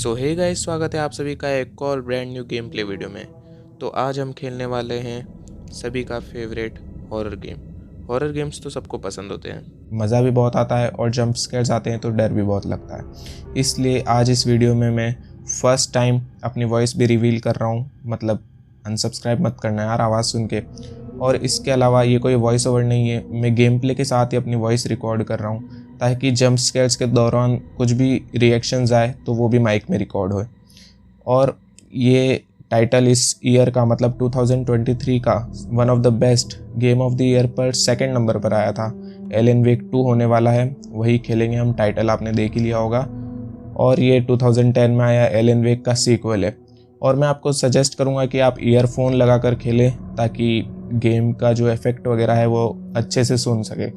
सो hey guys, स्वागत है आप सभी का एक और brand new game play video में। तो आज हम खेलने वाले हैं सभी का favourite horror game. Horror games तो सबको पसंद होते हैं, मज़ा भी बहुत आता है और जंप स्केर्स आते हैं तो डर भी बहुत लगता है। इसलिए आज इस वीडियो में मैं फर्स्ट टाइम अपनी वॉइस भी रिवील कर रहा हूँ। मतलब अनसब्सक्राइब मत करना यार आवाज़ सुन के। और इसके अलावा ये कोई वॉइस ओवर नहीं है, मैं गेम प्ले के साथ ही अपनी वॉइस रिकॉर्ड कर रहा हूँ ताकि जंप स्केर्स के दौरान कुछ भी रिएक्शंस आए तो वो भी माइक में रिकॉर्ड हो। और ये टाइटल इस ईयर का मतलब 2023 का one of the best game of the year पर सेकंड नंबर पर आया था। एलन वेक 2 होने वाला है, वही खेलेंगे हम। टाइटल आपने देख ही लिया होगा। और ये 2010 में आया एलन वेक का सीक्वल है। और मैं आपको सजेस्ट करूँगा कि आप ईयरफोन लगा कर खेलें ताकि गेम का जो इफेक्ट वगैरह है वो अच्छे से सुन सके।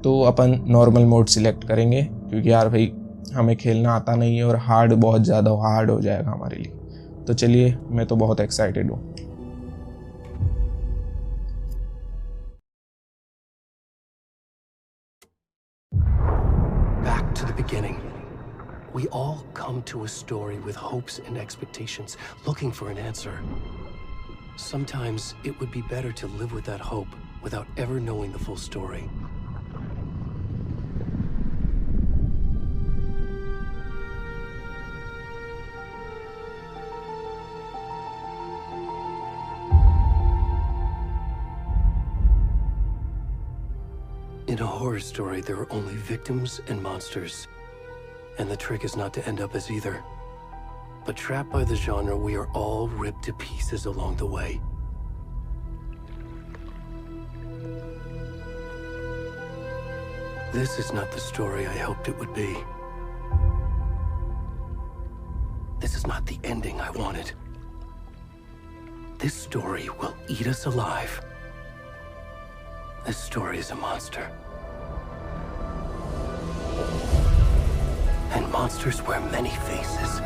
तो अपन नॉर्मल मोड सिलेक्ट करेंगे क्योंकि यार भाई हमें खेलना आता नहीं है और हार्ड बहुत ज़्यादा हार्ड हो जाएगा हमारे लिए। तो चलिए, मैं तो बहुत एक्साइटेड हूँ। Back to the beginning. We all come to a story with hopes and expectations, looking for an answer. Sometimes it would be better to live with that hope without ever knowing the full story. In a horror story, there are only victims and monsters. And the trick is not to end up as either. But trapped by the genre, we are all ripped to pieces along the way. This is not the story I hoped it would be. This is not the ending I wanted. This story will eat us alive. This story is a monster. And monsters wear many faces.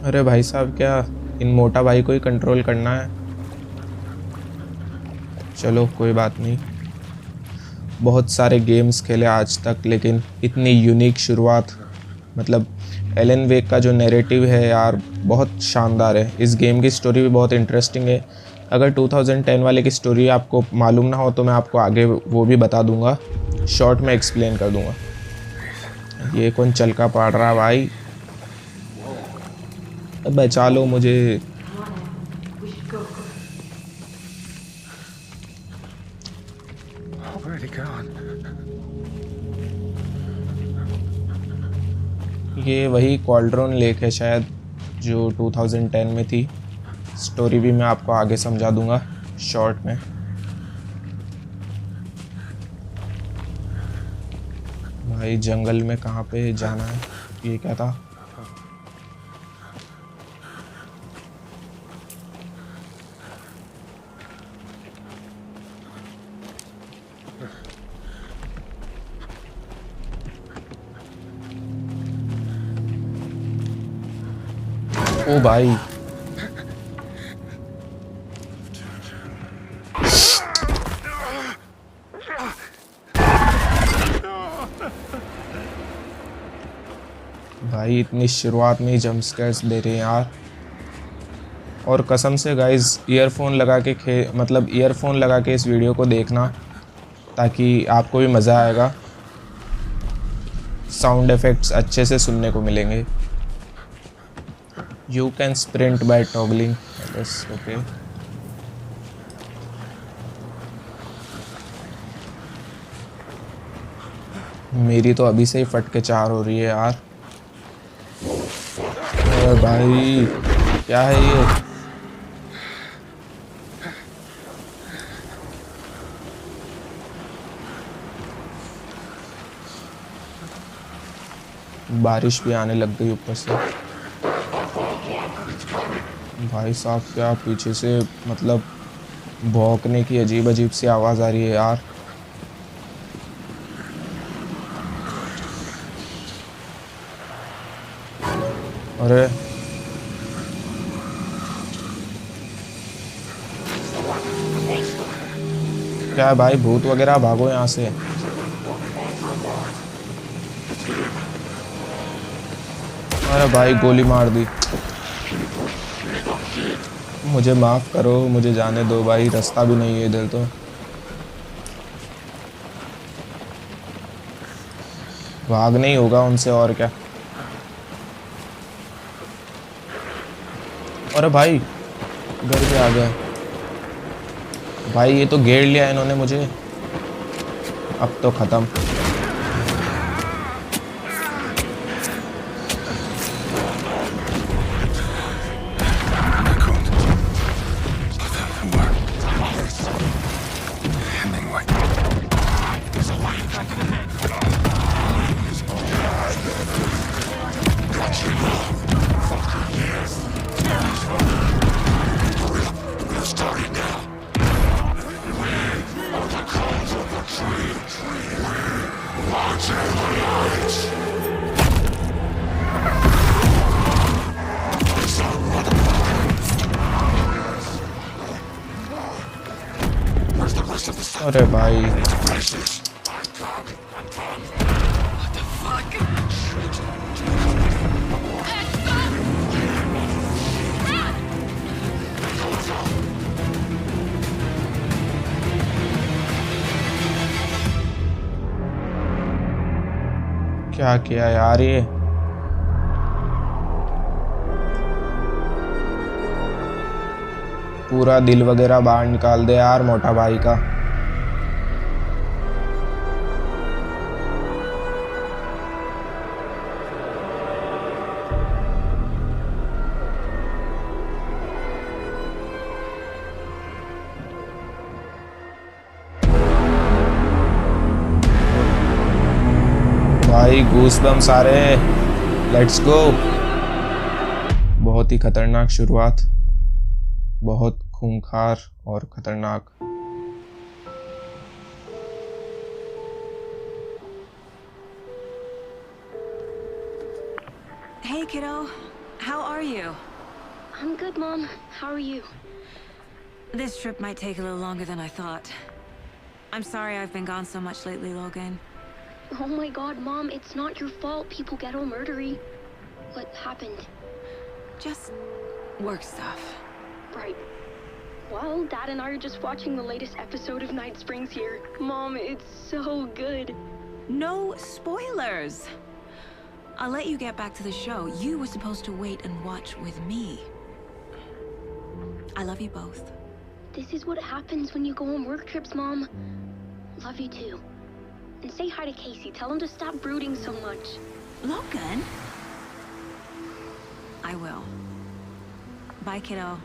अरे भाई साहब, क्या इन मोटा भाई को ही control करना है? चलो कोई बात नहीं। बहुत सारे गेम्स खेले आज तक, लेकिन इतनी यूनिक शुरुआत। मतलब एलन वेक का जो नैरेटिव है यार बहुत शानदार है। इस गेम की स्टोरी भी बहुत इंटरेस्टिंग है। अगर 2010 वाले की स्टोरी आपको मालूम ना हो तो मैं आपको आगे वो भी बता दूंगा, शॉर्ट में एक्सप्लेन कर दूंगा। ये कौन चलका पाड़ रहा है भाई? बचा लो मुझे। ये वही कॉल्ड्रोन लेक है शायद जो 2010 में थी। स्टोरी भी मैं आपको आगे समझा दूंगा शॉर्ट में। भाई जंगल में कहाँ पे जाना है? ये क्या था? ओ भाई, भाई इतनी शुरुआत में ही जंप स्केर्स दे रहे हैं यार। और कसम से गाइस, ईयरफोन लगा के ईयरफोन लगा के इस वीडियो को देखना ताकि आपको भी मज़ा आएगा। साउंड इफ़ेक्ट्स अच्छे से सुनने को मिलेंगे। You can sprint by toggling. Yes, okay. मेरी तो अभी से ही फट के 4 हो रही है यार। अरे भाई क्या है ये? बारिश भी आने लग गई ऊपर से। भाई साहब क्या पीछे से मतलब भौंकने की अजीब अजीब सी आवाज़ आ रही है यार। अरे क्या है भाई, भूत वगैरह, भागो यहाँ से। अरे भाई गोली मार दी। मुझे माफ़ करो, मुझे जाने दो भाई, रास्ता भी नहीं है इधर तो। भागना ही होगा उनसे और क्या। अरे भाई घर पे आ गया भाई, ये तो घेर लिया इन्होंने मुझे। अब तो ख़त्म। अरे भाई क्या किया यार ये। पूरा दिल वगैरह बाहर निकाल दे यार मोटा भाई का। भाई गूज़बम्स आ रहे हैं, लेट्स गो। बहुत ही खतरनाक शुरुआत, बहुत खूंखार और खतरनाक। Hey kiddo, how are you? I'm good, Mom. How are you? This trip might take a little longer than I thought. I'm sorry I've been gone so much lately, Logan. Oh my god, Mom, it's not your fault people get all murdery. What happened? Just work stuff. Right. Well, Dad and I are just watching the latest episode of Night Springs here. Mom, it's so good. No spoilers! I'll let you get back to the show. You were supposed to wait and watch with me. I love you both. This is what happens when you go on work trips, Mom. Love you too. And say hi to Casey. Tell him to stop brooding so much. Logan? I will. Bye, kiddo.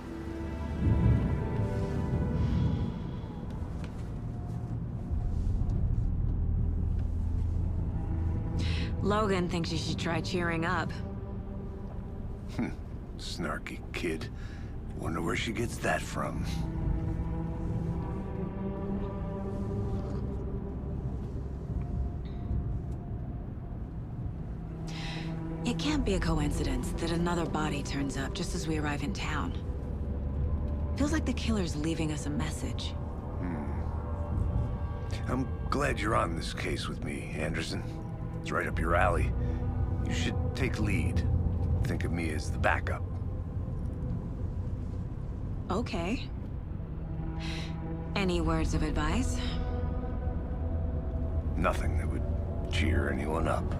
Logan thinks you should try cheering up. Snarky kid. Wonder where she gets that from. It can't be a coincidence that another body turns up just as we arrive in town. Feels like the killer's leaving us a message. I'm glad you're on this case with me, Anderson. It's right up your alley. You should take lead. Think of me as the backup. Okay. Any words of advice? Nothing that would cheer anyone up.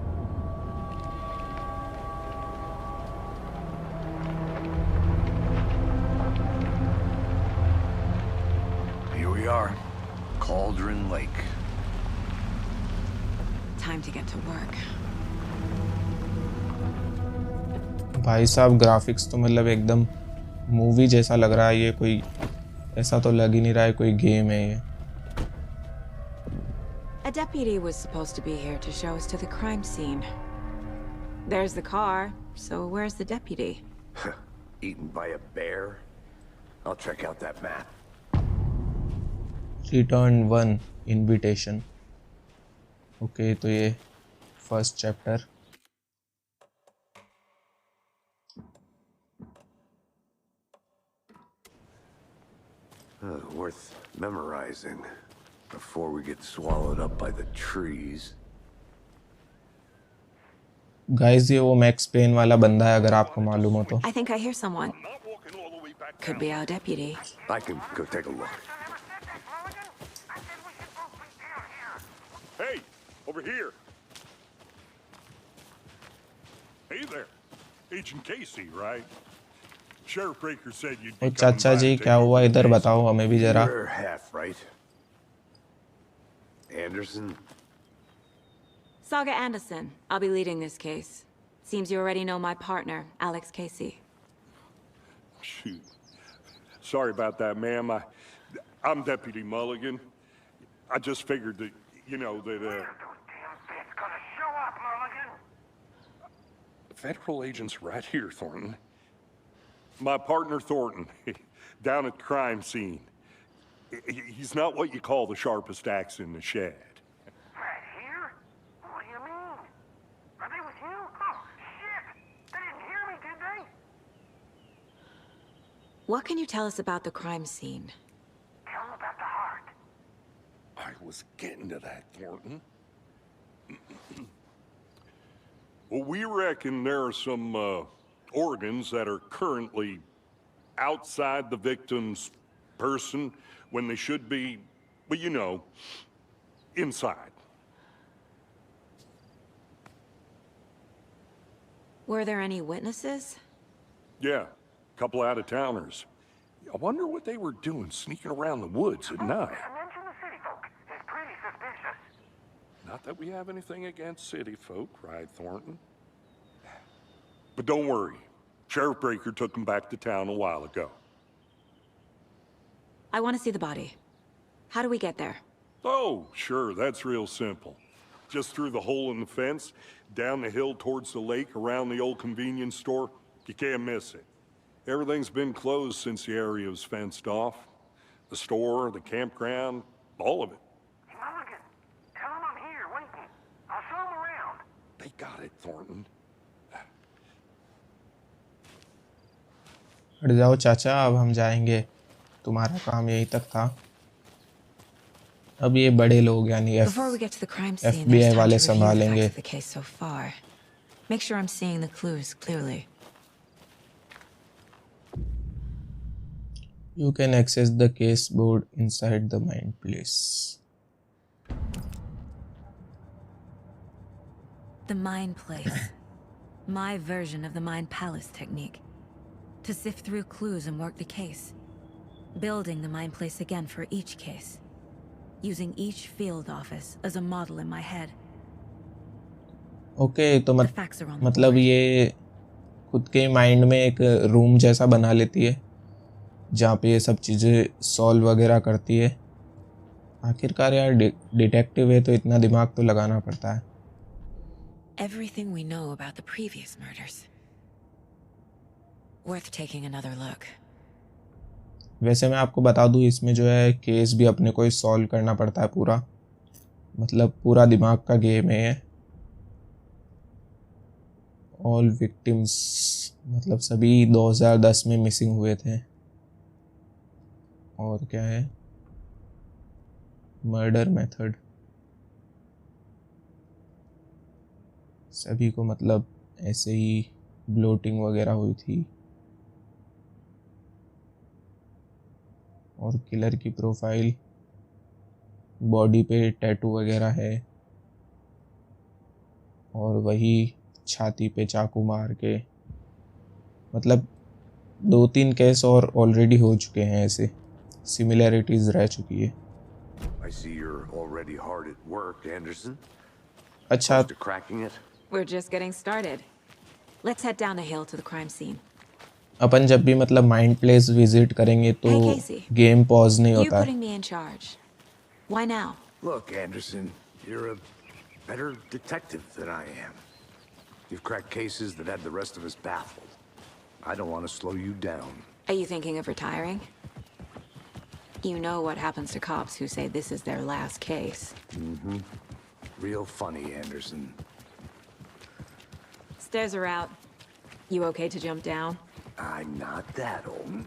Here we are. Cauldron Lake. Time to get to work. भाई साहब graphics तो मतलब एकदम movie जैसा लग रहा है। ये कोई ऐसा तो लग ही नहीं रहा है कोई गेम है ये। A deputy was supposed to be here to show us to the crime scene. There's the car, so where's the deputy? Eaten by a bear? I'll check out that map. Return 1 invitation. Okay तो ये first chapter. Worth memorizing before we get swallowed up by the trees. Guys ये वो max pen वाला बंदा है अगर आपको मालूम हो तो। I think I hear someone. Could be our deputy. I can go take a look. Hey, over here. Hey there. Agent Casey, right? Sheriff Breaker said you'd O be coming चाचा by ji and क्या taking हुआ the इधर case. बताओ हमें भी जरा। You're half right. Anderson? Saga Anderson. I'll be leading this case. Seems you already know my partner, Alex Casey. Shoot. Sorry about that, ma'am. I'm Deputy Mulligan. I just figured that, Federal agent's right here, Thornton. My partner, Thornton, down at the crime scene. He's not what you call the sharpest axe in the shed. Right here? What do you mean? Are they with you? Oh, shit! They didn't hear me, did they? What can you tell us about the crime scene? Tell them about the heart. I was getting to that, Thornton. Well, we reckon there are some organs that are currently outside the victim's person when they should be, well, inside. Were there any witnesses? Yeah, a couple out-of-towners. I wonder what they were doing sneaking around the woods at night. Mention the city folk. It's pretty suspicious. Not that we have anything against city folk, right, Thornton? But don't worry. Sheriff Breaker took them back to town a while ago. I want to see the body. How do we get there? Oh, sure, that's real simple. Just through the hole in the fence, down the hill towards the lake, around the old convenience store. You can't miss it. Everything's been closed since the area was fenced off. The store, the campground, all of it. Mulligan, tell them I'm here waiting. I'll show them around. They got it, Thornton. हट जाओ चाचा अब हम जाएंगे। तुम्हारा काम यही तक था। अब ये बड़े लोग यानी Before we get to the crime scene, FBI there's time वाले to review the संभालेंगे। facts of the case so far. Make sure I'm seeing the clues clearly. You can access the case board inside the mind place. The Mind Place. My version of the Mind Palace technique. To sift through clues and work the case. Building the Mind Place again for each case. Using each field office as a model in my head. Okay तो The facts are on the मतलब board. ये खुद के mind में एक room जैसा बना लेती है जहाँ पे ये सब चीज़ें सॉल्व वगैरह करती है। आखिरकार यार डिटेक्टिव है तो इतना दिमाग तो लगाना पड़ता है। Everything we know about the previous murders. Worth taking another look. वैसे मैं आपको बता दूँ इसमें जो है केस भी अपने को ही सॉल्व करना पड़ता है पूरा। मतलब पूरा दिमाग का गेम है। ऑल विक्टिम्स मतलब सभी 2010 में मिसिंग हुए थे। और क्या है मर्डर मेथड सभी को मतलब ऐसे ही ब्लोटिंग वगैरह हुई थी। और किलर की प्रोफाइल बॉडी पे टैटू वगैरह है और वही छाती पे चाकू मार के मतलब 2-3 केस और ऑलरेडी हो चुके हैं। ऐसे सिमिलैरिटीज रह चुकी है। I see you're already hard at work, Anderson. अच्छा Close to cracking it? We're just getting started. Let's head down a hill to the crime scene. अपन जब भी मतलब माइंड प्लेस विजिट करेंगे तो Hey, Casey. गेम पॉज नहीं You होता है। putting me in charge. Why now? Look, Anderson, you're a better detective than I am. You've cracked cases that had the rest of us baffled. I don't want to slow you down. Are you thinking of retiring? You know what happens to cops who say this is their last case. Mm-hmm. Real funny, Anderson. Stairs are out. You okay to jump down? I'm not that old.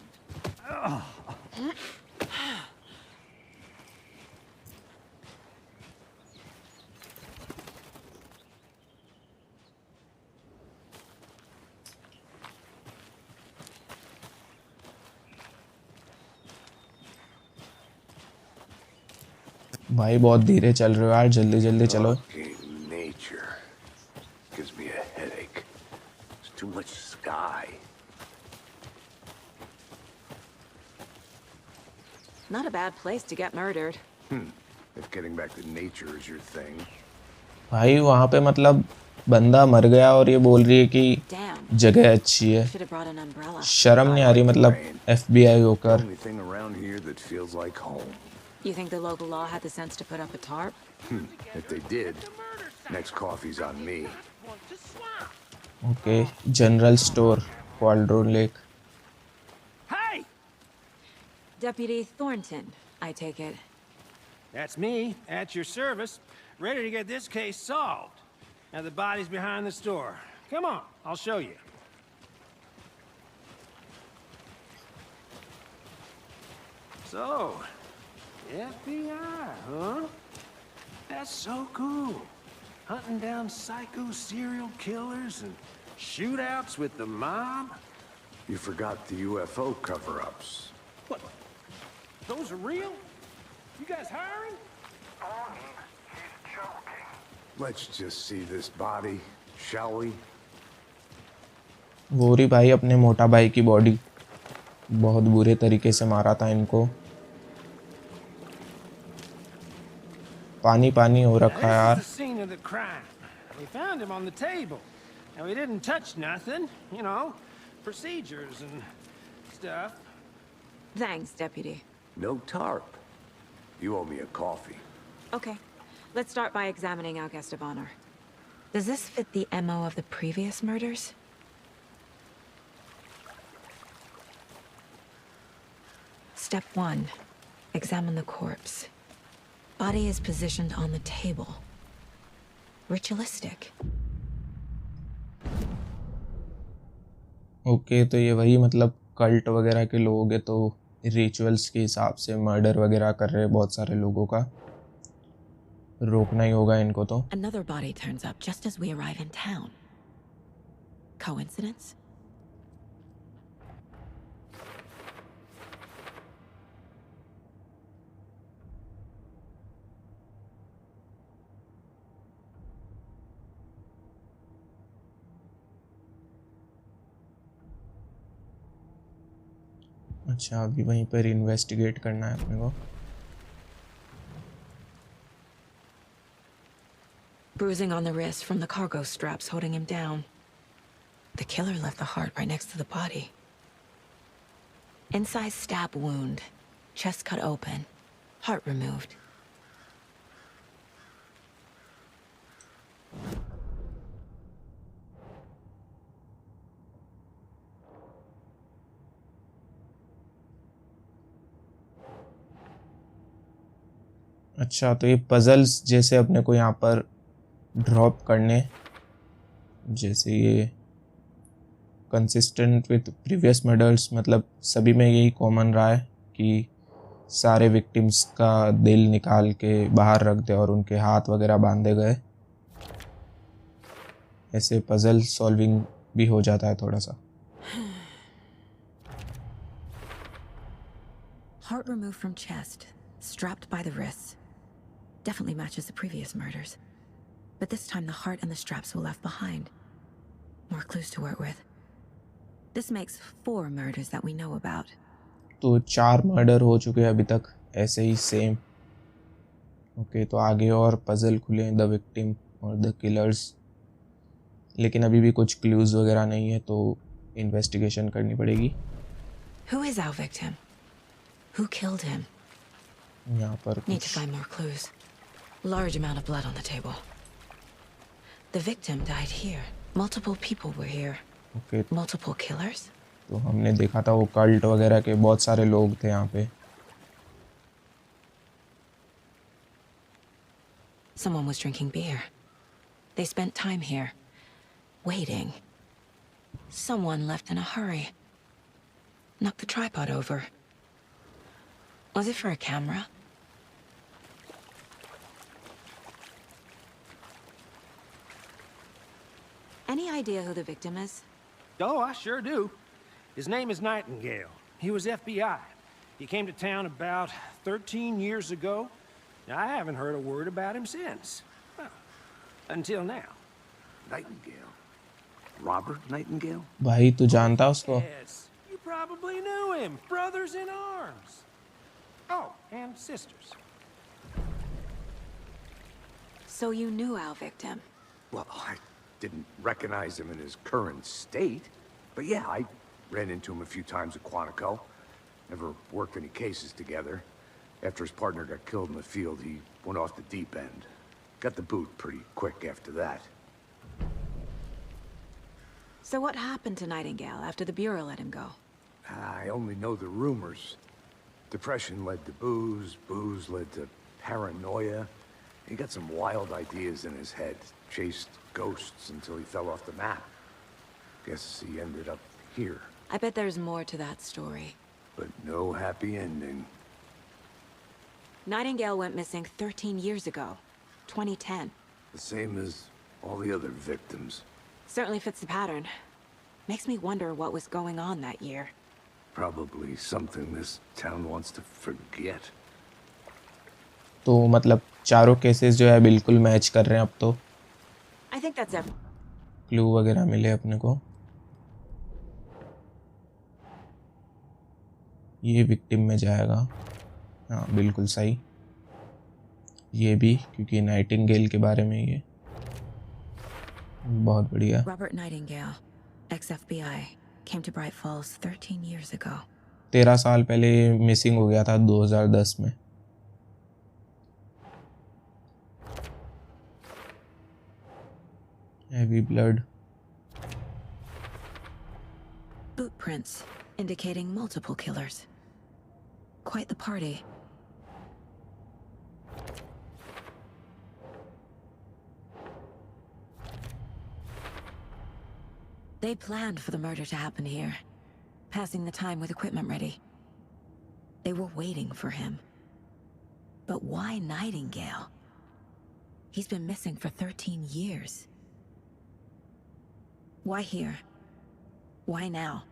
भाई बहुत धीरे चल रहे हो यार, जल्दी जल्दी चलो। Fucking nature gives me a headache. There's too much sky. Not a bad place to get murdered. If getting back to nature is your thing. भाई वहाँ पे मतलब बंदा मर गया और ये बोल रही है कि Damn. जगह अच्छी है। Should have brought an umbrella. शर्म नहीं आ रही मतलब FBI होकर। Only thing around here that feels like home. You think the local law had the sense to put up a tarp? If they did, next coffee's on me. Okay, general store, Cauldron Lake. Hey! Deputy Thornton, I take it. That's me, at your service, ready to get this case solved. Now the body's behind the store. Come on, I'll show you. So, FBI, huh? That's so cool. Hunting down psycho serial killers and shootouts with the mob. You forgot the UFO cover-ups. What? Those are real? You guys hiring? He's joking. Let's just see this body, shall we? Gauri भाई अपने मोटा भाई की body बहुत बुरे तरीके से मारा था इनको। पानी पानी हो रखा है यार। This is the scene of the crime. We found him on the table. And we didn't touch nothing, you know, procedures and stuff. Thanks, Deputy. No tarp. You owe me a coffee. Okay, let's start by examining our guest of honor. Does this fit the MO of the previous murders? Step 1. Examine the corpse. Body is positioned on the table. Ritualistic. Okay, तो ये वही मतलब cult वगैरह के लोग हैं तो rituals के हिसाब से मर्डर वगैरह कर रहे हैं बहुत सारे लोगों का। रोकना ही होगा इनको तो। Another body turns up just as we arrive in town. Coincidence? अच्छा, अभी वहीं पर इन्वेस्टिगेट करना है अपने को। Bruising on the wrist from the cargo straps holding him down. The killer left the heart right next to the body. Incised stab wound. Chest cut open. Heart removed. अच्छा, तो ये पजल्स जैसे अपने को यहाँ पर ड्रॉप करने, जैसे ये कंसिस्टेंट विथ प्रीवियस मर्डर्स, मतलब सभी में यही कॉमन रहा है कि सारे विक्टिम्स का दिल निकाल के बाहर रख दे और उनके हाथ वगैरह बांधे गए। ऐसे पजल सॉल्विंग भी हो जाता है थोड़ा सा। Heart removed from chest, strapped by the wrists. Definitely matches the previous murders. But this time the heart and the straps were left behind. More clues to work with. This makes 4 murders that we know about. तो 4 murder हो चुके हैं अभी तक ऐसे ही same. Okay, तो आगे और पजल खुले हैं, द विक्टिम और द किलर्स। लेकिन अभी भी कुछ क्लूज वगैरह नहीं है, तो इन्वेस्टिगेशन करनी पड़ेगी। Who is our victim? Who killed him? यहाँ पर Need to कुछ find more clues. Large amount of blood on the table. The victim died here. Multiple people were here. Okay, Multiple killers? तो हमने देखा था वो कल्ट वगैरह के बहुत सारे लोग थे यहाँ पे। Someone was drinking beer. They spent time here, waiting. Someone left in a hurry. Knocked the tripod over. Was it for a camera? Any idea who the victim is? Oh, I sure do. His name is Nightingale. He was FBI. He came to town about 13 years ago. Now, I haven't heard a word about him since. Well, until now. Nightingale? Robert Nightingale? भाई तू जानता उसको? Yes, you probably knew him. Brothers in arms. Oh, and sisters. So you knew our victim. Well, I didn't recognize him in his current state. But yeah, I ran into him a few times at Quantico. Never worked any cases together. After his partner got killed in the field, he went off the deep end. Got the boot pretty quick after that. So what happened to Nightingale after the Bureau let him go? I only know the rumors. Depression led to booze, booze led to paranoia. He got some wild ideas in his head, chased ghosts until he fell off the map. Guess he ended up here, I bet there's more to that story. but no happy ending. Nightingale went missing 13 years ago, 2010. The same as all the other victims. Certainly fits the pattern. Makes me wonder what was going on that year. Probably something this town wants to forget. तो मतलब चारों cases जो है बिल्कुल match कर रहे हैं अब तो। I think that's everything. Clue वगैरह मिले अपने को। ये विक्टिम में जाएगा, हाँ बिल्कुल सही। ये भी क्योंकि नाइटिंगेल के बारे में ये बहुत बढ़िया। Robert Nightingale, ex-FBI, came to Bright Falls 13 years ago. 13 साल पहले मिसिंग हो गया था 2010 में। Heavy blood. Boot prints indicating multiple killers. Quite the party. They planned for the murder to happen here, passing the time with equipment ready. They were waiting for him. But why Nightingale? He's been missing for 13 years. Why here? Why now?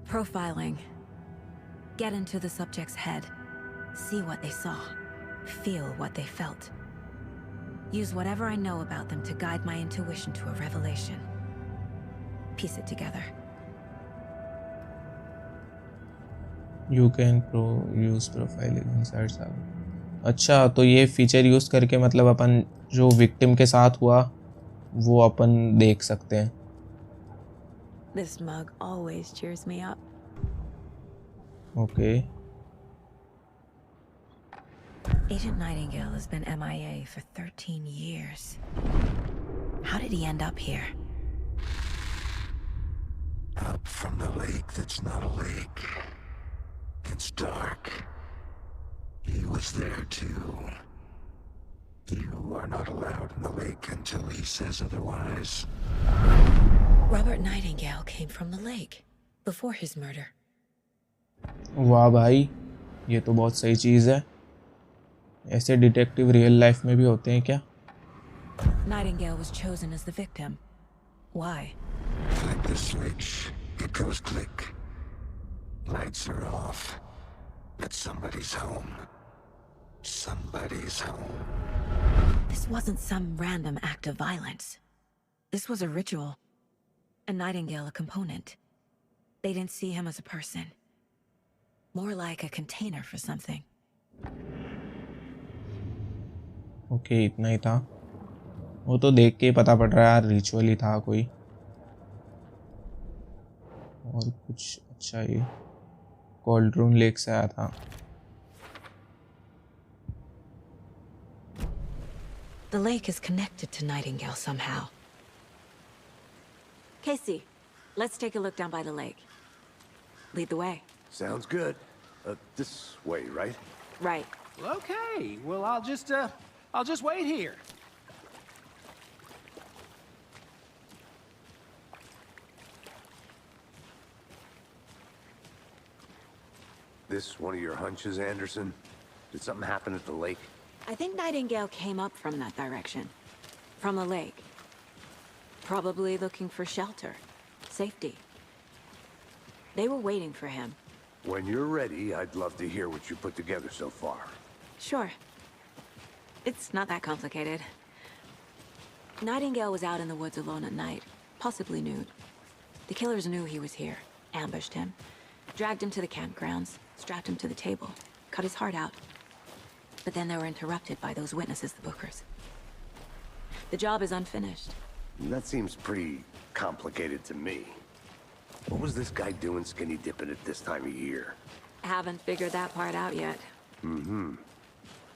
Profiling. Get into the subject's head. See what they saw. Feel what they felt. Use whatever I know about them to guide my intuition to a revelation. Piece it together. You can use profiling inside सब। अच्छा, तो ये feature use करके मतलब अपन जो victim के साथ हुआ वो अपन देख सकते हैं। This mug always cheers me up. Okay. Agent Nightingale has been MIA for 13 years. How did he end up here? Up from the lake that's not a lake. It's dark. He was there too. You are not allowed in the lake until he says otherwise. Robert Nightingale came from the lake before his murder. वाह भाई, ये तो बहुत सही चीज़ है। ऐसे detective real life में भी होते हैं क्या? Nightingale was chosen as the victim. Why? Flip the switch. It goes click. Lights are off. But somebody's home. Somebody's home. This wasn't some random act of violence. This was a ritual. And Nightingale a component. They didn't see him as a person. More like a container for something. Okay, इतना ही था। वो तो देख के ही पता पड़ रहा है यार, रिचुअल ही था कोई। और कुछ अच्छा, ये कॉल्ड्रून लेक से आया था। The lake is connected to Nightingale somehow. Casey, let's take a look down by the lake. Lead the way. Sounds good. This way, right? Right. Well, okay. Well, I'll just wait here. This one of your hunches, Anderson? Did something happen at the lake? I think Nightingale came up from that direction. From the lake. Probably looking for shelter. Safety. They were waiting for him. When you're ready, I'd love to hear what you put together so far. Sure. It's not that complicated. Nightingale was out in the woods alone at night, possibly nude. The killers knew he was here, ambushed him, dragged him to the campgrounds, strapped him to the table, cut his heart out. But then they were interrupted by those witnesses, the Bookers. The job is unfinished. That seems pretty complicated to me. What was this guy doing skinny dipping at this time of year? Haven't figured that part out yet.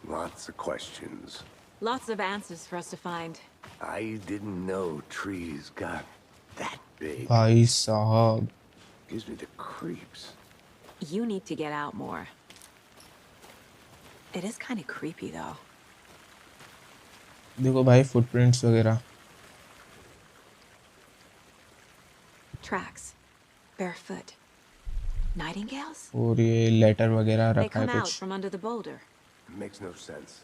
Lots of questions. Lots of answers for us to find. I didn't know trees got that big. भाई साहब, Gives me the creeps. You need to get out more. It is kind of creepy, though. देखो भाई footprints वगैरह। Tracks. Barefoot. Nightingales? और ये letter वगैरह They रखा है come out कुछ। from under the boulder. Makes no sense.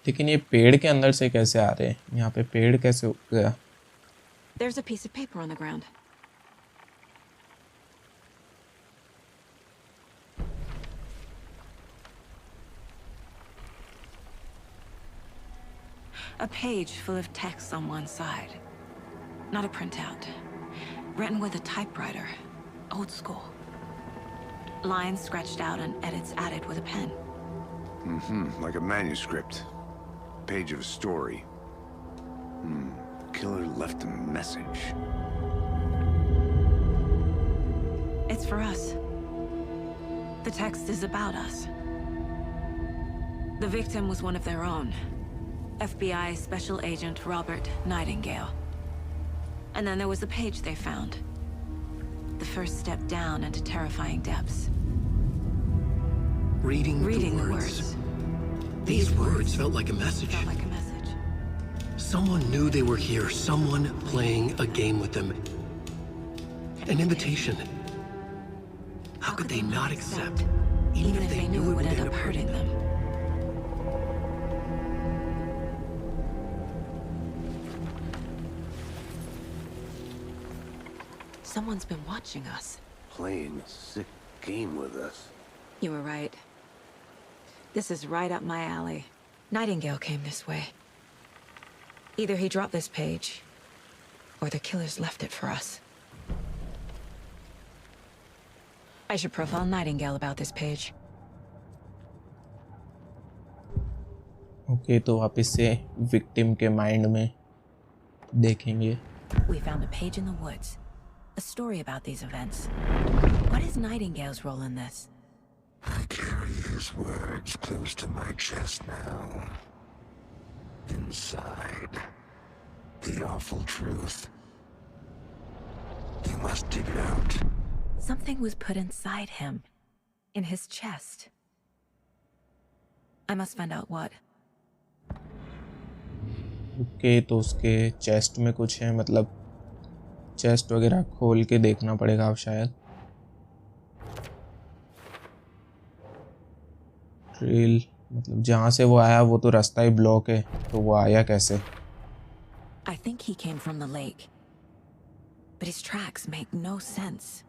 लेकिन ये पेड़ के अंदर से कैसे आ रहे हैं? यहाँ पे पेड़ कैसे उग गया? There's a piece of paper on the ground. A page full of text on one side. Not a printout. Written with a typewriter. Old school. Lines scratched out and edits added with a pen. Like a manuscript. Page of a story. Killer left a message. It's for us. The text is about us. The victim was one of their own. FBI Special Agent Robert Nightingale. And then there was the page they found. The first step down into terrifying depths. Reading the words. These words felt like a message. Felt like a message. Someone knew they were here. Someone playing a game with them. An invitation. How could they not accept? Even if they knew it would end up hurting them. Someone's been watching us. Playing a sick game with us. You were right. This is right up my alley. Nightingale came this way. Either he dropped this page, or the killers left it for us. I should profile Nightingale about this page. Okay, तो वापस से victim के mind में देखेंगे। We found a page in the woods. A story about these events. What is Nightingale's role in this? I carry his words close to my chest now. Inside, the awful truth. You must dig it out. Something was put inside him. In his chest. I must find out what. Okay, तो उसके chest में कुछ है, मतलब chest वगैरह खोल के देखना पड़ेगा अब शायद। ट्रेल, मतलब जहाँ से वो आया वो तो रास्ता ही ब्लॉक है, तो वो आया कैसे? I think he came from the lake. But his tracks make no sense.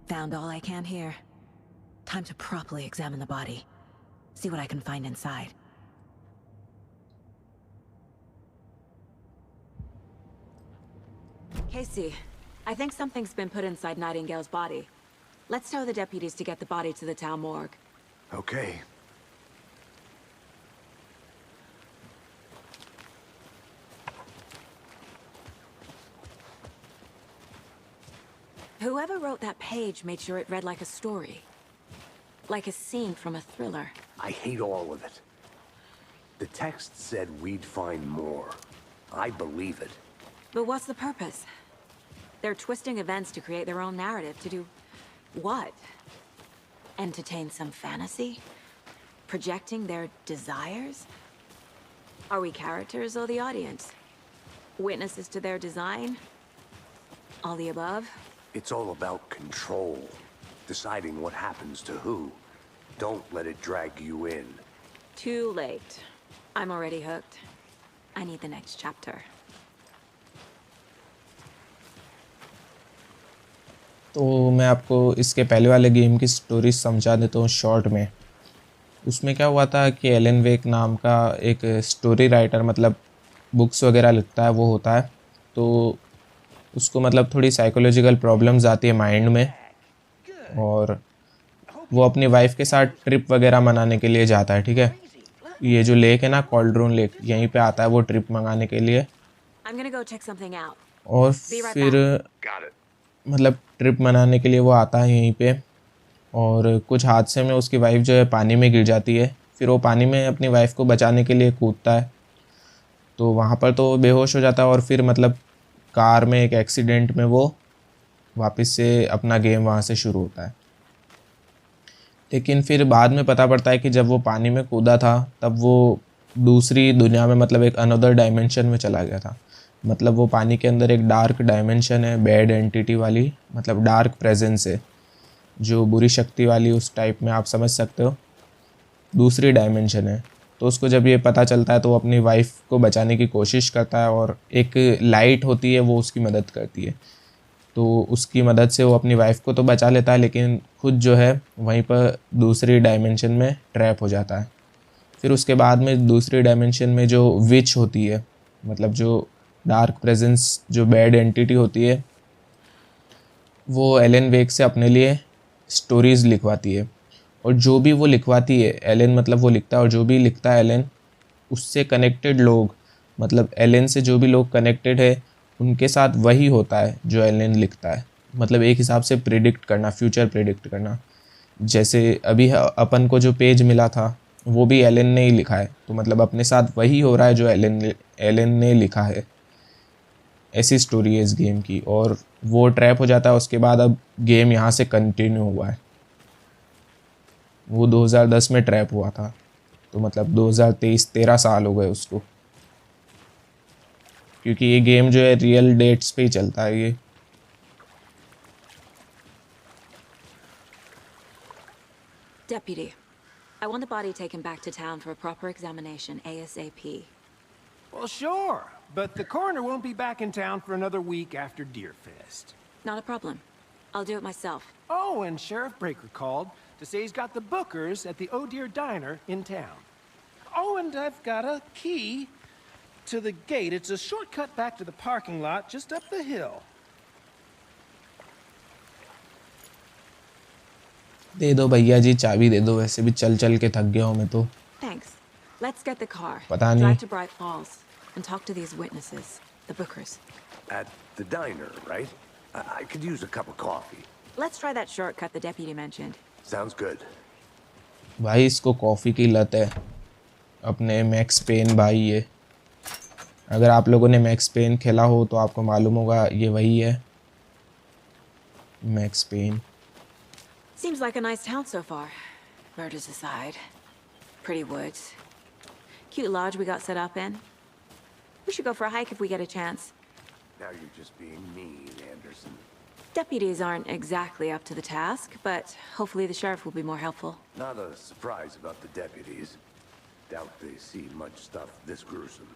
Found all I can here. Time to properly examine the body. See what I can find inside. Casey, I think something's been put inside Nightingale's body. Let's tell the deputies to get the body to the town morgue. Okay. Whoever wrote that page made sure it read like a story. Like a scene from a thriller. I hate all of it. The text said we'd find more. I believe it. But what's the purpose? They're twisting events to create their own narrative. To do what? Entertain some fantasy? Projecting their desires? Are we characters or the audience? Witnesses to their design? All the above? It's all about control. Deciding what happens to who. Don't let it drag you in. Too late. I'm already hooked. I need the next chapter. तो मैं आपको इसके पहले वाले game की story समझा देता हूँ शॉर्ट में। उसमें क्या हुआ था कि एलन वेक नाम का एक स्टोरी राइटर, मतलब बुक्स वगैरह लिखता है, वो होता है। तो उसको मतलब थोड़ी साइकोलॉजिकल प्रॉब्लम्स आती है माइंड में, और वो अपनी वाइफ के साथ ट्रिप वगैरह मनाने के लिए जाता है, ठीक है। ये जो लेक है ना, कॉल्ड्रोन लेक, यहीं पे आता है वो ट्रिप मंगाने के लिए। और फिर मतलब ट्रिप मनाने के लिए वो आता है यहीं पे, और कुछ हादसे में उसकी वाइफ जो है पानी में गिर जाती है। फिर वो पानी में अपनी वाइफ को बचाने के लिए कूदता है, तो वहाँ पर तो बेहोश हो जाता है। और फिर मतलब कार में एक एक्सीडेंट में वो वापस से अपना गेम वहाँ से शुरू होता है। लेकिन फिर बाद में पता पड़ता है कि जब वो पानी में कूदा था तब वो दूसरी दुनिया में, मतलब एक अनदर डायमेंशन में चला गया था। मतलब वो पानी के अंदर एक डार्क डायमेंशन है, बैड एंटिटी वाली, मतलब डार्क प्रेजेंस है, जो बुरी शक्ति वाली, उस टाइप में आप समझ सकते हो, दूसरी डायमेंशन है। तो उसको जब ये पता चलता है तो वो अपनी वाइफ को बचाने की कोशिश करता है, और एक लाइट होती है वो उसकी मदद करती है। तो उसकी मदद से वो अपनी वाइफ को तो बचा लेता है, लेकिन खुद जो है वहीं पर दूसरी डायमेंशन में ट्रैप हो जाता है। फिर उसके बाद में दूसरी डायमेंशन में जो विच होती है, मतलब जो डार्क प्रेजेंस, जो बैड एंटिटी होती है, वो एलन वेक से अपने लिए स्टोरीज़ लिखवाती है। और जो भी वो लिखवाती है एलन, मतलब वो लिखता है, और जो भी लिखता है एलन, उससे कनेक्टेड लोग, मतलब एलन से जो भी लोग कनेक्टेड है उनके साथ वही होता है जो एलन लिखता है। मतलब एक हिसाब से प्रिडिक्ट करना, फ्यूचर प्रिडिक्ट करना। जैसे अभी अपन को जो पेज मिला था वो भी एलन ने ही लिखा है, तो मतलब अपने साथ वही हो रहा है जो एलन ने लिखा है। ऐसी स्टोरी है इस गेम की। और वो ट्रैप हो जाता है, उसके बाद अब गेम यहाँ से कंटिन्यू हुआ है। वो 2010 में ट्रैप हुआ था, तो मतलब 2023-13 साल हो गए उसको, क्योंकि ये गेम जो है रियल डेट्स पे ही चलता है ये। Deputy, I want the body taken back to town for a proper examination ASAP. Well, sure, but the coroner won't be back in town for another week after Deerfest. Not a problem. I'll do it myself. Oh, and Sheriff Breaker called to say he's got the Bookers at the Oh Dear Diner in town. Oh, and I've got a key to the gate. It's a shortcut back to the parking lot just up the hill. दे दो भैया जी, चाबी दे दो, वैसे भी चल चल के थक गया हूँ मैं तो। Thanks. Let's get the car. पता नहीं। Drive to Bright Falls and talk to these witnesses, the Bookers. At the diner, right? I could use a cup of coffee. Let's try that shortcut the deputy mentioned. Sounds good. भाई इसको coffee की लत है, अपने max pen भाई ये। अगर आप लोगों ने मैक्स पेन खेला हो तो आपको मालूम होगा ये वही है, Max pen. Seems like a nice town so far. Murders aside. Pretty woods. Cute lodge we got set up in. We should go for a hike if we get a chance. Now you're just being mean, Anderson. Deputies aren't exactly up to the task, but hopefully the sheriff will be more helpful. Not a surprise about the deputies. Doubt they see much stuff this gruesome.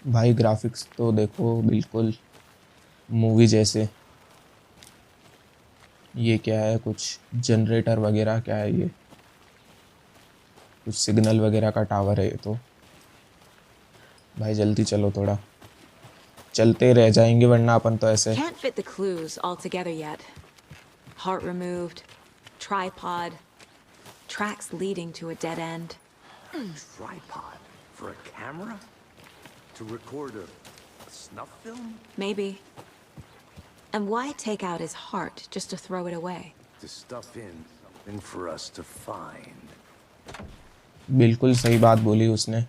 भाई graphics तो देखो बिल्कुल movie जैसे। ये क्या है, कुछ generator वगैरह क्या है ये, कुछ सिग्नल वगैरह का टावर है ये तो। भाई जल्दी चलो थोड़ा, चलते रह जाएंगे वरना अपन तो ऐसे। Can't fit the clues all together yet. Heart removed, tripod, tracks leading to a dead end. Tripod? For a camera? To record a snuff film? Maybe. And why take out his heart just to throw it away? To stuff in something for us to find. बिल्कुल सही बात बोली उसने।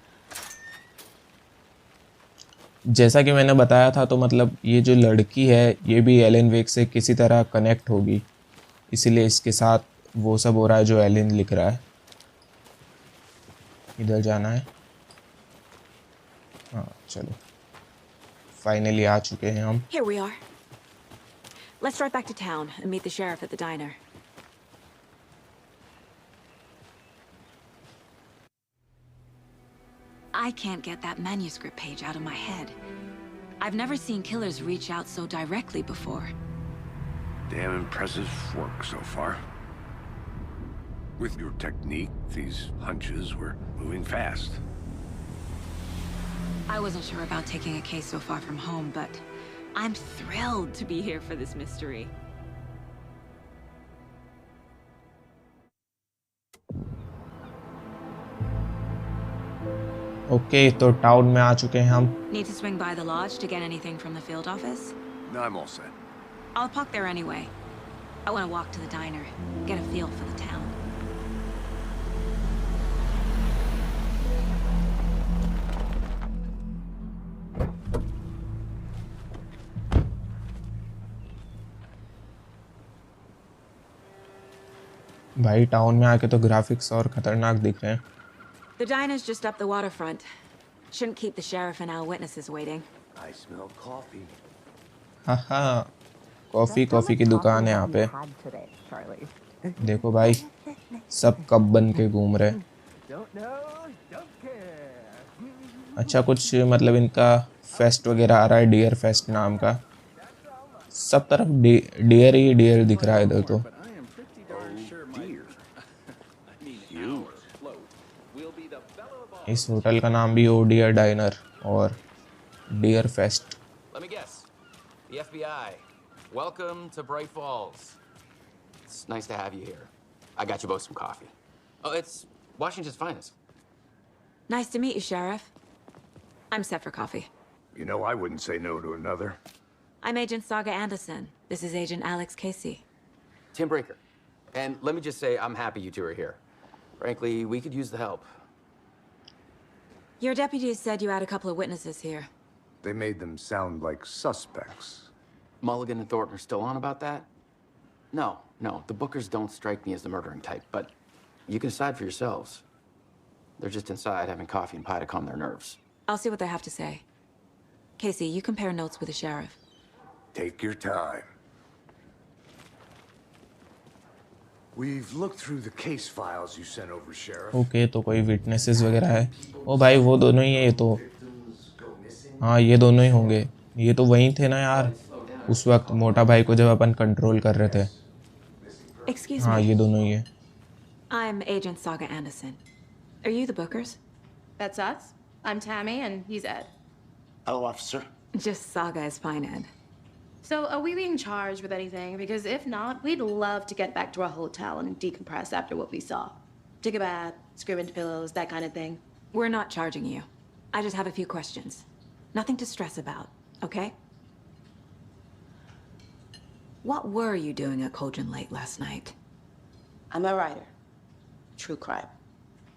जैसा कि मैंने बताया था तो मतलब ये जो लड़की है ये भी एलन वेक से किसी तरह कनेक्ट होगी, इसीलिए इसके साथ वो सब हो रहा है जो एलन लिख रहा है। इधर जाना है, हाँ चलो फाइनली आ चुके हैं हम। Here we are. Let's drive back to town and meet the sheriff at the diner. I can't get that manuscript page out of my head. I've never seen killers reach out so directly before. Damn impressive work so far. With your technique, these hunches were moving fast. I wasn't sure about taking a case so far from home, but I'm thrilled to be here for this mystery. Okay तो town में आ चुके हैं हम। Need to swing by the lodge to get anything from the field office? No, I'm all set. I'll park there anyway. I want to walk to the diner, get a feel for the town. भाई town में आके तो graphics और खतरनाक दिख रहे हैं। The diner's just up the waterfront. Shouldn't keep the sheriff and our witnesses waiting. I smell coffee. हाँ कॉफ़ी की दुकान है यहाँ पे। देखो भाई सब कब बन के घूम रहे। अच्छा कुछ मतलब इनका फेस्ट वगैरह आ रहा है, डियर फेस्ट नाम का। सब तरफ डियर ही डियर दिख रहा है इधर तो। इस होटल का नाम भी ओ डियर डाइनर और dear fest. Let me guess. The FBI. Welcome to Bright Falls. It's nice to have you here. I got you both some coffee. Oh, it's Washington's finest. Nice to meet you, Sheriff. I'm set for coffee. You know, I wouldn't say no to another. I'm Agent Saga Anderson. This is Agent Alex Casey. Tim Brinker. And let me just say, I'm happy you two are here. Frankly, we could use the help. Your deputies said you had a couple of witnesses here. They made them sound like suspects. Mulligan and Thornton are still on about that? No. The Bookers don't strike me as the murdering type, but you can decide for yourselves. They're just inside having coffee and pie to calm their nerves. I'll see what they have to say. Casey, you compare notes with the sheriff. Take your time. We've looked through the case files you sent over, Sheriff. Okay तो कोई witnesses वगैरह है। ओ भाई वो दोनों ही है ये तो। हाँ ये दोनों ही होंगे, ये तो वहीं थे ना यार उस वक्त मोटा भाई को जब अपन कंट्रोल कर रहे थे। Excuse हाँ me. ये दोनों ही है। I'm Agent Saga Anderson. Are you the Bookers? That's us. I'm Tammy, and he's Ed. Hello, officer. Just Saga is fine, Ed. So, are we being charged with anything? Because if not, we'd love to get back to our hotel and decompress after what we saw. Take a bath, scream into pillows, that kind of thing. We're not charging you. I just have a few questions. Nothing to stress about, okay? What were you doing at Cauldron Lake last night? I'm a writer. True crime.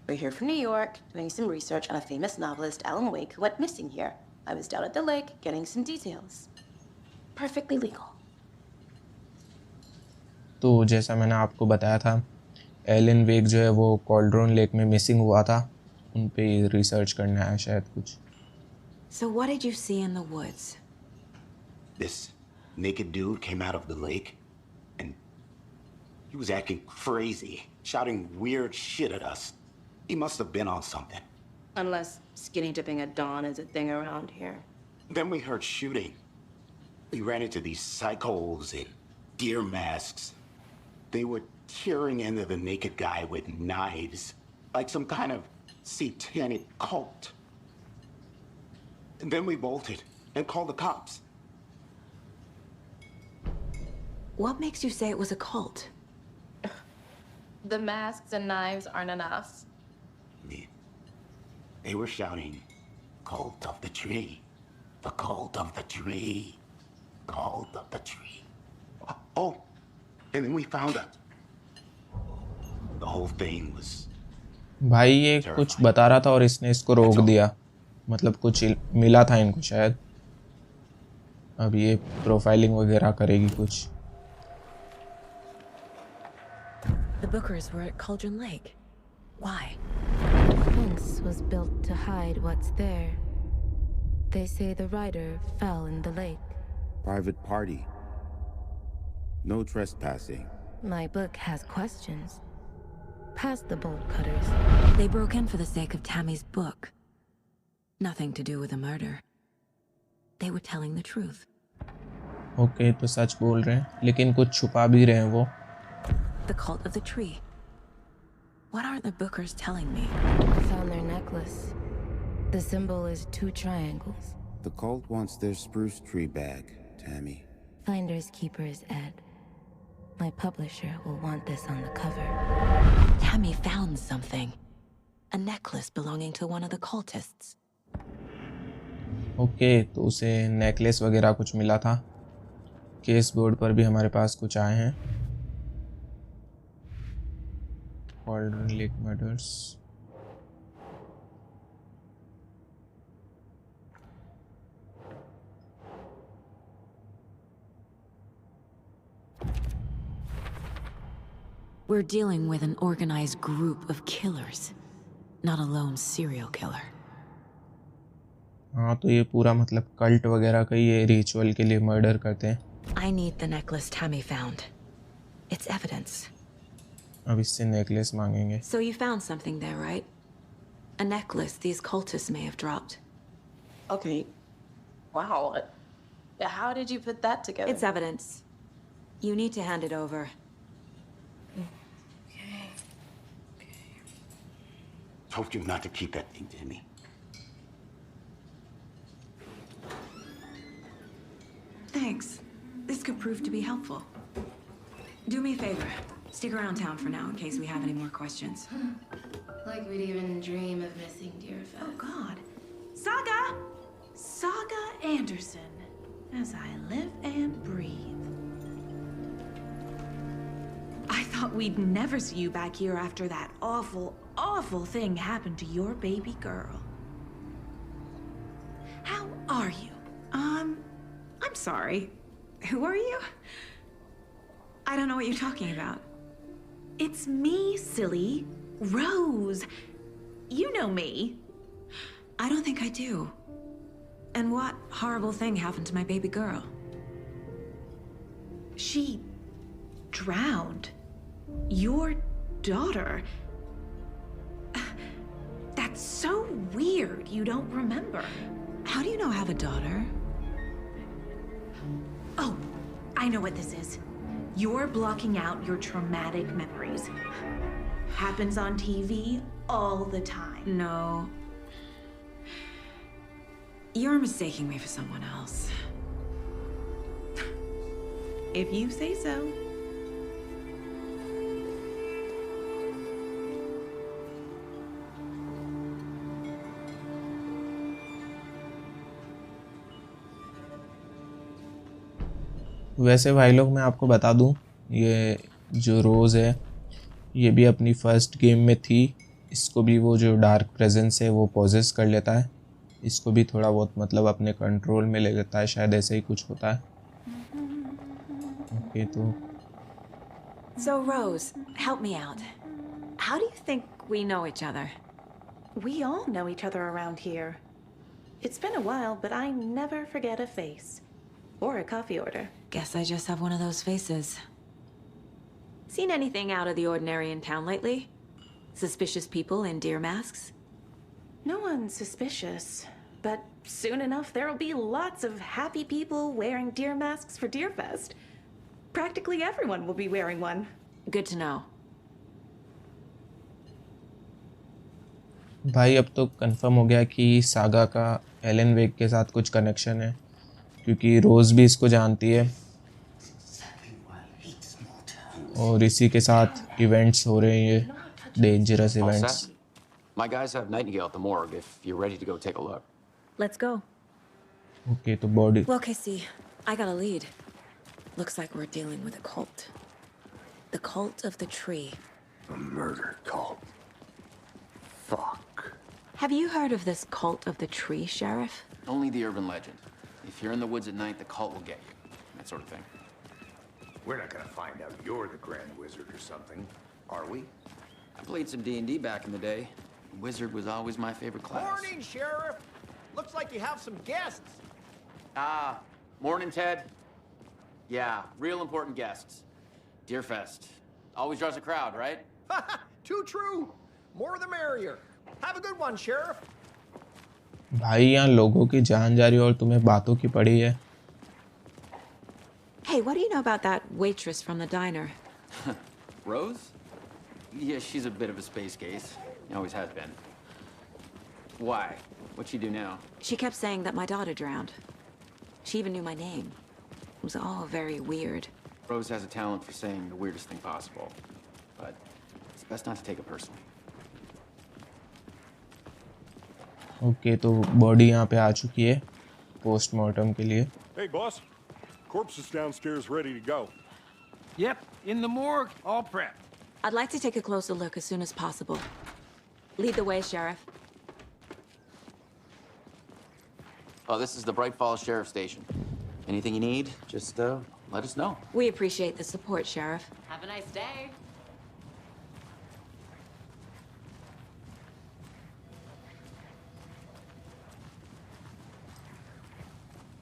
We're here from New York, doing some research on a famous novelist, Alan Wake, who went missing here. I was down at the lake, getting some details. Perfectly legal. तो जैसा मैंने आपको बताया था Elon वेक जो है वो cauldron lake में मिसिंग हुआ था, उन पे रिसर्च करना है शायद कुछ। So what did you see in the woods? This naked dude came out of the lake, and he was acting crazy, shouting weird shit at us. He must have been on something. Unless skinny dipping at dawn is a thing around here. Then we heard shooting. We ran into these psychos in deer masks. They were tearing into the naked guy with knives, like some kind of satanic cult. And then we bolted and called the cops. What makes you say it was a cult? The masks and knives aren't enough. They were shouting, "Cult of the tree. The cult of the tree. Cult of the tree." Oh, and then we found out. The whole thing was भाई ये कुछ बता रहा था और इसने इसको रोक दिया, मतलब कुछ मिला था इनको शायद। अब ये प्रोफाइलिंग वगैरह करेगी कुछ। The Bookers were at Cauldron Lake. Why? The fence was built to hide what's there. They say the rider fell in the lake. Private party. No trespassing. My book has questions. Past the bolt cutters. They broke in for the sake of Tammy's book. Nothing to do with a murder. They were telling the truth. Okay, तो सच बोल रहे हैं, लेकिन कुछ छुपा भी रहे हैं वो। The cult of the tree. What aren't the Bookers telling me? I found their necklace. The symbol is 2 triangles. The cult wants their spruce tree back, Tammy. Finders keepers Ed. My publisher will want this on the cover. Tammy found something. A necklace belonging to one of the cultists. Okay, तो उसे necklace वगैरह कुछ मिला था। Case board पर भी हमारे पास कुछ आए हैं। Cauldron Lake Murders। We're dealing with an organized group of killers, not a lone serial killer. हाँ, तो ये पूरा मतलब कल्ट वगैरह का ये रिचुअल के लिए मर्डर करते हैं। I need the necklace Tammy found. It's evidence. अब इससे नेकलेस मांगेंगे। So you found something there, right? A necklace these cultists may have dropped. Okay. Wow. How did you put that together? It's evidence. You need to hand it over. Told you not to keep that thing, Timmy. Thanks. This could prove to be helpful. Do me a favor. Stick around town for now in case we have any more questions. Like we'd even dream of missing Deerfest. Oh, God. Saga! Saga Anderson. As I live and breathe. I thought we'd never see you back here after that awful, awful thing happened to your baby girl. How are you? I'm sorry. Who are you? I don't know what you're talking about. It's me, silly. Rose. You know me. I don't think I do. And what horrible thing happened to my baby girl? She drowned. Your daughter. That's so weird you don't remember. How do you know I have a daughter? Oh, I know what this is. You're blocking out your traumatic memories. Happens on TV all the time. No. You're mistaking me for someone else. If you say so. वैसे भाई लोग मैं आपको बता दूं, ये जो रोज़ है ये भी अपनी फर्स्ट गेम में थी। इसको भी वो जो डार्क प्रेजेंस है वो पॉजेस कर लेता है, इसको भी थोड़ा बहुत मतलब अपने कंट्रोल में ले लेता है, शायद ऐसे ही कुछ होता है। ओके, तो So Rose, help me out. How do you think we know each other? We all know each other around here. It's been a while, but I never forget a face. Or a coffee order. Guess I just have one of those faces. Seen anything out of the ordinary in town lately? Suspicious people in deer masks? No one's suspicious. But soon enough, there'll be lots of happy people wearing deer masks for Deerfest. Practically everyone will be wearing one. Good to know. भाई अब तो confirm हो गया कि saga का Elon वेक के साथ कुछ कनेक्शन है, क्योंकि रोज़ भी इसको जानती है और इसी के साथ इवेंट्स हो रहे हैं, ये dangerous All events. set? My guys have Nightingale at the morgue if you're ready to go take a look. Let's go. Okay तो body Well, Casey, I got a lead. Looks like we're dealing with a cult. The cult of the tree. A murder cult. Fuck. Have you heard of this cult of the tree, Sheriff? Only the urban legend. If you're in the woods at night, the cult will get you. That sort of thing. We're not gonna find out you're the Grand Wizard or something, are we? I played some D&D back in the day. Wizard was always my favorite class. Morning, Sheriff. Looks like you have some guests. Morning, Ted. Yeah, real important guests. Deerfest. Always draws a crowd, right? Too true. More the merrier. Have a good one, Sheriff. भाई यहाँ लोगों की जान जा रही है और तुम्हें बातों की पड़ी है। Hey, what do you know about that waitress from the diner? Rose? Yeah, she's a bit of a space case. Always has been. Why? What'd she do now? She kept saying that my daughter drowned. She even knew my name. It was all very weird. Rose has a talent for saying the weirdest thing possible. But it's best not to take it personally. Okay तो body यहाँ पे आ चुकी है postmortem के लिए। Hey, boss. Corpse is downstairs ready to go. Yep, in the morgue, all prepped. I'd like to take a closer look as soon as possible. Lead the way, Sheriff. Oh, this is the Bright Falls Sheriff Station. Anything you need, just let us know. We appreciate the support, Sheriff. Have a nice day.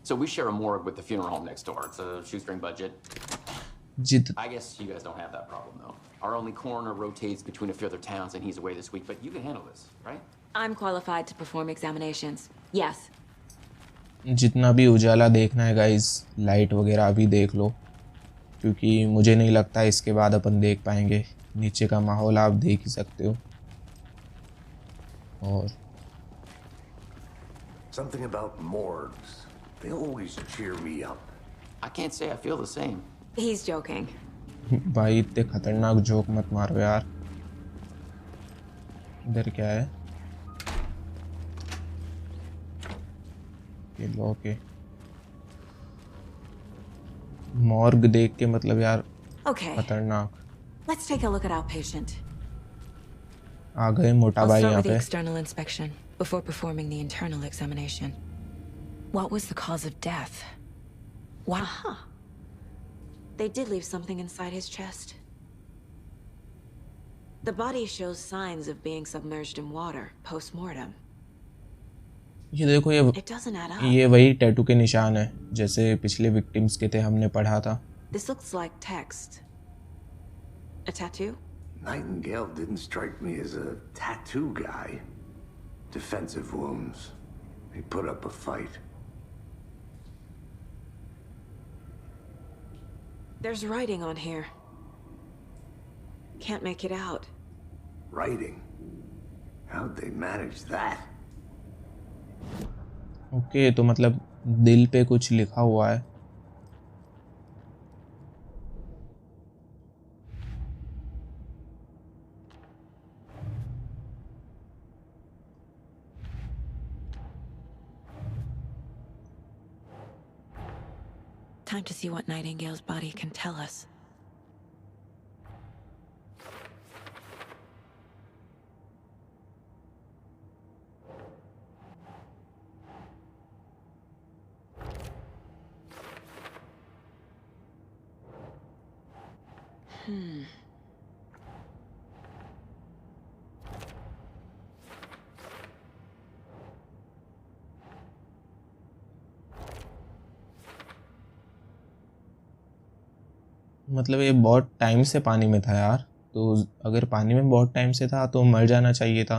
So we share a morgue with the funeral home next door. It's a shoestring budget. I guess you guys don't have that problem, though. Our only coroner rotates between a few other towns, and he's away this week, but you can handle this, right? I'm qualified to perform examinations. Yes. जितना भी उजाला देखना है guys, light वगैरह अभी देख लो, क्योंकि मुझे नहीं लगता इसके बाद अपन देख पाएंगे। नीचे का माहौल आप देख ही सकते हो। और Something about morgues. They always cheer me up. I can't say I feel the same. He's joking. भाई इतने खतरनाक जोक मत मारो यार। इधर क्या है? ये लॉक है। मॉर्ग देख के मतलब यार Okay. खतरनाक। Let's take a look at our patient. आ गए मोटा I'll भाई start यहाँ with the पे। external inspection before performing the internal examination. What was the cause of death? Wow. They did leave something inside his chest. The body shows signs of being submerged in water post-mortem. ये देखो It doesn't add up. ये वही tattoo के निशान है जैसे पिछले victims के थे, हमने पढ़ा था। This looks like text. A tattoo? Nightingale didn't strike me as a tattoo guy. Defensive wounds. He put up a fight. There's writing on here. Can't make it out. Writing? How'd they manage that? Okay तो मतलब दिल पे कुछ लिखा हुआ है। Time to see what Nightingale's body can tell us. मतलब ये बहुत टाइम से पानी में था यार, तो अगर पानी में बहुत टाइम से था तो मर जाना चाहिए था।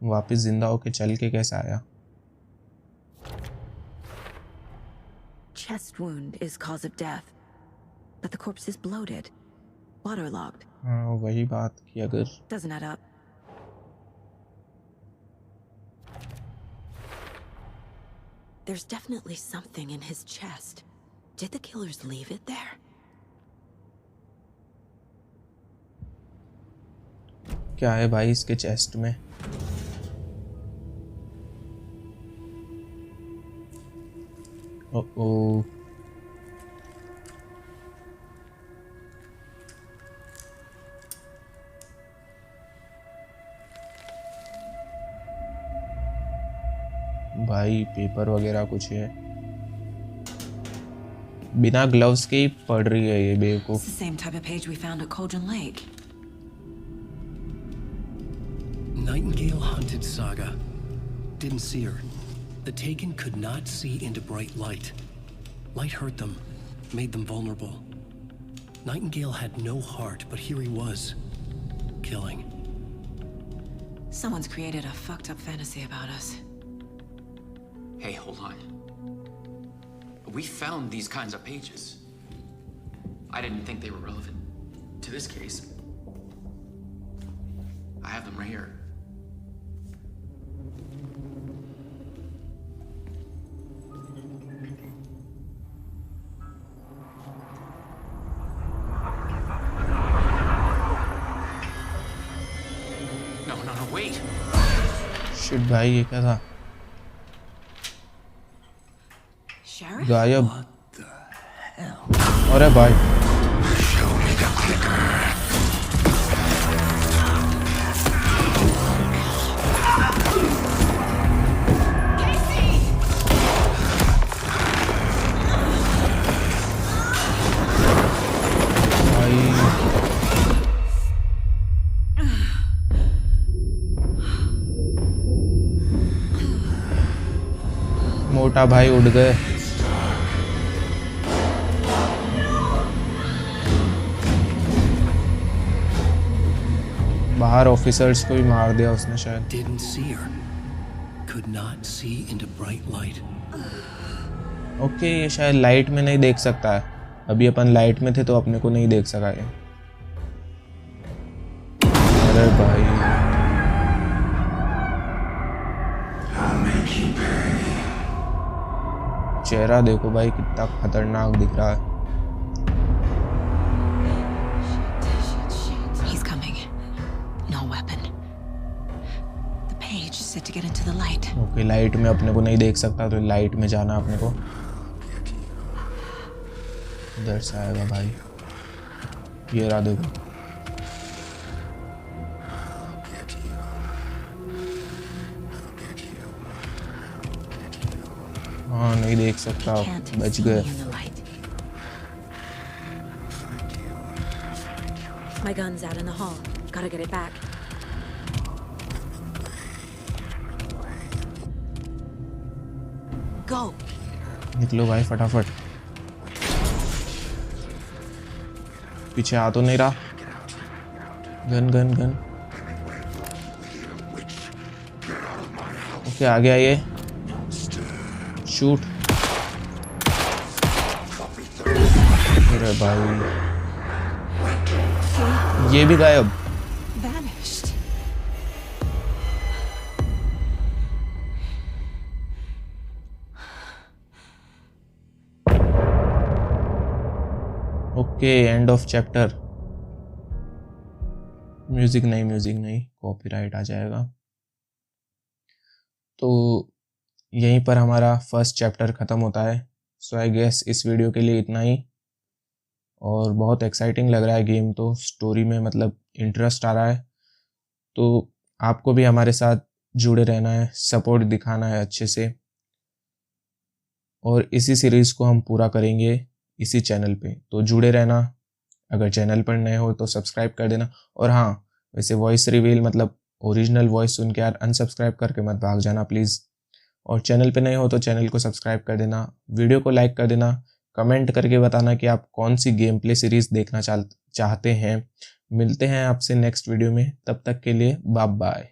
वापस जिंदा होके चल के कैसे आया? Chest wound is cause of death, but the corpse is bloated, waterlogged. हाँ वही बात कि अगर Doesn't add up. there's definitely something in his chest. Did the killers leave it there? क्या है भाई इसके चेस्ट में? ओ भाई पेपर वगैरह कुछ है। बिना ग्लव्स के ही पढ़ रही है ये बेवकूफ। Same type of page we found at Cauldron Lake. Nightingale hunted Saga. Didn't see her. The Taken could not see into bright light. Light hurt them, made them vulnerable. Nightingale had no heart, but here he was, killing. Someone's created a fucked up fantasy about us. Hey, hold on. We found these kinds of pages. I didn't think they were relevant to this case. I have them right here. No, wait. Shit भाई ये क्या था? गायब। अरे भाई मोटा भाई उड़ गए। बाहर ऑफिसर्स को भी मार दिया उसने शायद। Didn't see her. Could not see into bright light. Okay ये शायद लाइट में नहीं देख सकता है। अभी अपन लाइट में थे तो अपने को नहीं देख सका ये। अरे भाई चेहरा देखो भाई कितना खतरनाक दिख रहा है। He's coming. No weapon. The page said to get into the light. Okay light में अपने को नहीं देख सकता तो लाइट में जाना अपने को। इधर से आएगा भाई। ये रहा देखो। हाँ नहीं देख सकता, बच गए। My gun's out in the hall. Gotta get it back. Go. निकलो भाई फटाफट। पीछे आ तो नहीं रहा। Gun gun gun. ओके आ गया ये। शूट। अरे भाई ये भी गायब। Vanished. Okay end of chapter. Music नहीं कॉपीराइट आ जाएगा। तो यहीं पर हमारा फर्स्ट चैप्टर ख़त्म होता है। सो आई गेस इस वीडियो के लिए इतना ही। और बहुत एक्साइटिंग लग रहा है गेम, तो स्टोरी में मतलब इंटरेस्ट आ रहा है। तो आपको भी हमारे साथ जुड़े रहना है, सपोर्ट दिखाना है अच्छे से। और इसी सीरीज़ को हम पूरा करेंगे इसी चैनल पे, तो जुड़े रहना। अगर चैनल पर नए हो तो सब्सक्राइब कर देना। और हाँ वैसे वॉइस रिवील मतलब ओरिजिनल वॉइस सुन के यार अनसब्सक्राइब करके मत भाग जाना प्लीज़। और चैनल पे नए हो तो चैनल को सब्सक्राइब कर देना, वीडियो को लाइक कर देना, कमेंट करके बताना कि आप कौन सी गेम प्ले सीरीज़ देखना चाहते हैं। मिलते हैं आपसे नेक्स्ट वीडियो में, तब तक के लिए बाय बाय।